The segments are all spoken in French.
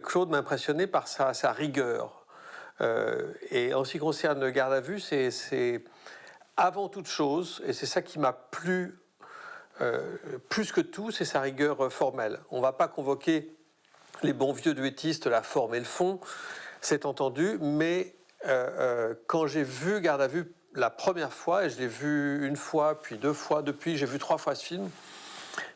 Claude m'impressionnait par sa rigueur. Et en ce qui concerne le garde à vue, c'est avant toute chose, et c'est ça qui m'a plu plus que tout, c'est sa rigueur formelle. On ne va pas convoquer les bons vieux duettistes, la forme et le fond, c'est entendu, mais quand j'ai vu Garde à vue la première fois, et je l'ai vu une fois, puis deux fois, depuis j'ai vu 3 fois ce film,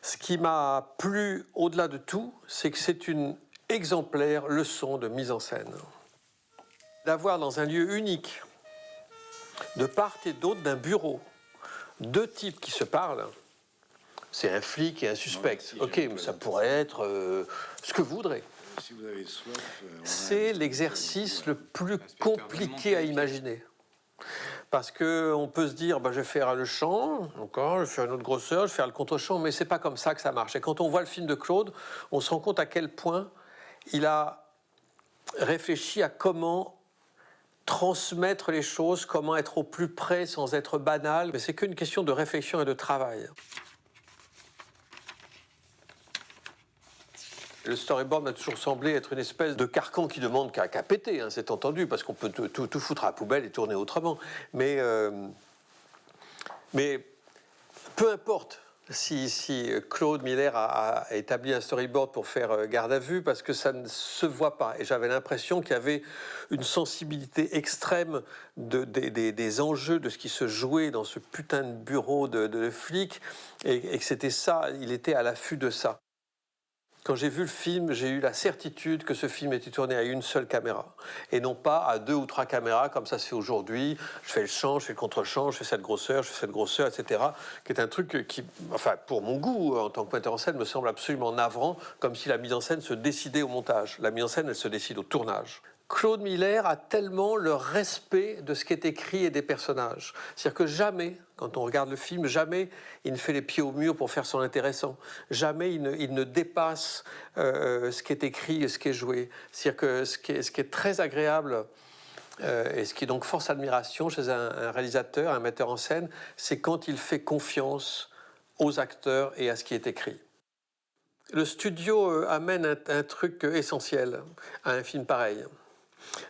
ce qui m'a plu au-delà de tout, c'est que c'est une exemplaire leçon de mise en scène. D'avoir dans un lieu unique, de part et d'autre d'un bureau, 2 types qui se parlent, c'est un flic et un suspect. Ok, mais ça pourrait être ce que vous voudrez. Si vous avez soif, c'est l'exercice le plus compliqué à imaginer. Parce qu'on peut se dire, je vais faire le chant, encore, je vais faire une autre grosseur, je vais faire le contre-champ, mais c'est pas comme ça que ça marche. Et quand on voit le film de Claude, on se rend compte à quel point il a réfléchi à comment transmettre les choses, comment être au plus près sans être banal. Mais c'est qu'une question de réflexion et de travail. Le storyboard m'a toujours semblé être une espèce de carcan qui demande qu'à péter, c'est entendu, parce qu'on peut tout foutre à la poubelle et tourner autrement. Mais peu importe si Claude Miller a établi un storyboard pour faire Garde à vue, parce que ça ne se voit pas. Et j'avais l'impression qu'il y avait une sensibilité extrême des enjeux de ce qui se jouait dans ce putain de bureau de flic, et que c'était ça, il était à l'affût de ça. Quand j'ai vu le film, j'ai eu la certitude que ce film était tourné à une seule caméra, et non pas à 2 ou 3 caméras, comme ça se fait aujourd'hui. Je fais le chant, je fais le contre-champ, je fais cette grosseur, etc., qui est un truc qui, enfin, pour mon goût, en tant que metteur en scène, me semble absolument navrant, comme si la mise en scène se décidait au montage. La mise en scène, elle se décide au tournage. Claude Miller a tellement le respect de ce qui est écrit et des personnages. C'est-à-dire que jamais, quand on regarde le film, jamais il ne fait les pieds au mur pour faire son intéressant. Jamais il ne dépasse ce qui est écrit et ce qui est joué. C'est-à-dire que ce qui est très agréable et ce qui est donc force admiration chez un réalisateur, un metteur en scène, c'est quand il fait confiance aux acteurs et à ce qui est écrit. Le studio amène un truc essentiel à un film pareil.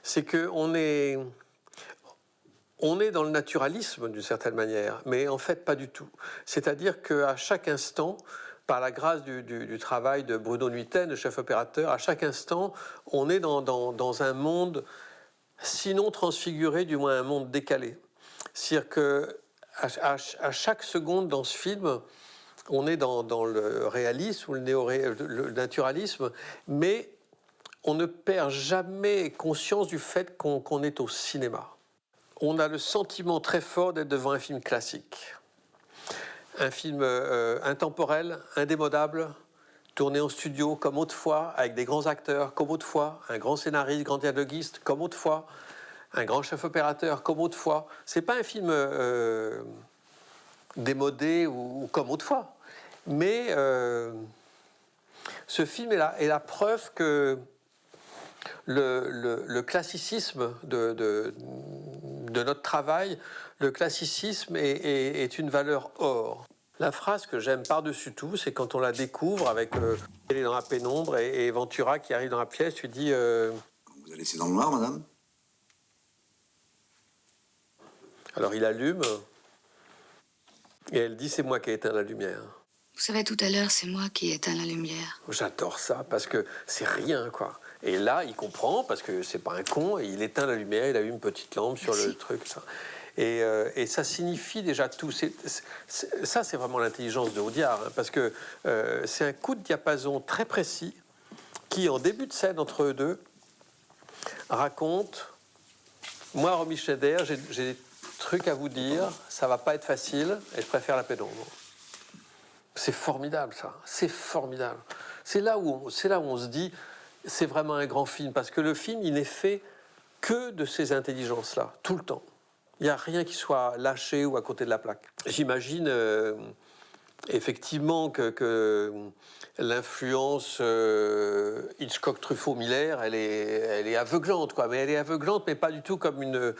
C'est qu'on est dans le naturalisme d'une certaine manière, mais en fait pas du tout. C'est-à-dire qu'à chaque instant, par la grâce du travail de Bruno Nuiten, le chef opérateur, à chaque instant, on est dans un monde, sinon transfiguré, du moins un monde décalé. C'est-à-dire qu'à chaque seconde dans ce film, on est dans le réalisme ou le naturalisme, mais on ne perd jamais conscience du fait qu'on est au cinéma. On a le sentiment très fort d'être devant un film classique. Un film intemporel, indémodable, tourné en studio comme autrefois, avec des grands acteurs comme autrefois, un grand scénariste, grand dialoguiste comme autrefois, un grand chef opérateur comme autrefois. C'est pas un film démodé ou comme autrefois. Mais ce film est la preuve que le classicisme de notre travail, le classicisme est une valeur or. La phrase que j'aime par-dessus tout, c'est quand on la découvre avec elle est dans la pénombre et Ventura qui arrive dans la pièce, tu dis vous allez laisser dans le noir, madame? Alors il allume et elle dit c'est moi qui ai éteint la lumière. Vous savez, tout à l'heure, c'est moi qui ai éteint la lumière. J'adore ça parce que c'est rien, quoi. Et là, il comprend parce que c'est pas un con et il éteint la lumière, il a eu une petite lampe sur le truc. Ça. Et ça signifie déjà tout. Ça, c'est vraiment l'intelligence de Audiard, parce que c'est un coup de diapason très précis qui, en début de scène entre eux deux, raconte moi, Romy Schneider, j'ai des trucs à vous dire, ça va pas être facile et je préfère la pénombre. C'est formidable, ça. C'est formidable. C'est là où on se dit, c'est vraiment un grand film, parce que le film, il n'est fait que de ces intelligences-là, tout le temps. Il n'y a rien qui soit lâché ou à côté de la plaque. J'imagine effectivement que l'influence Hitchcock-Truffaut-Miller, elle est aveuglante, quoi. Mais elle est aveuglante, mais pas du tout comme une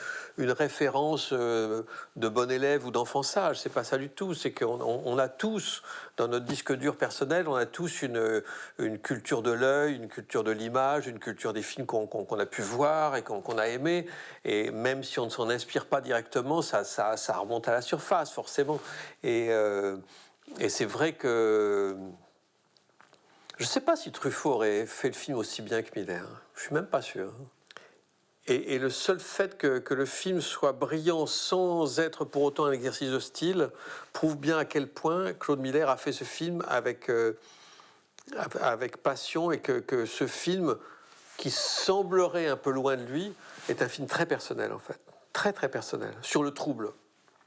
référence de bon élève ou d'enfant sage. C'est pas ça du tout. C'est qu'on a tous, dans notre disque dur personnel, on a tous une culture de l'œil, une culture de l'image, une culture des films qu'on a pu voir et qu'on a aimé. Et même si on ne s'en inspire pas directement, ça remonte à la surface, forcément. Et c'est vrai que je ne sais pas si Truffaut aurait fait le film aussi bien que Miller. Je ne suis même pas sûr. Et le seul fait que le film soit brillant sans être pour autant un exercice de style prouve bien à quel point Claude Miller a fait ce film avec passion, et que ce film, qui semblerait un peu loin de lui, est un film très personnel en fait. Très très personnel, sur le trouble.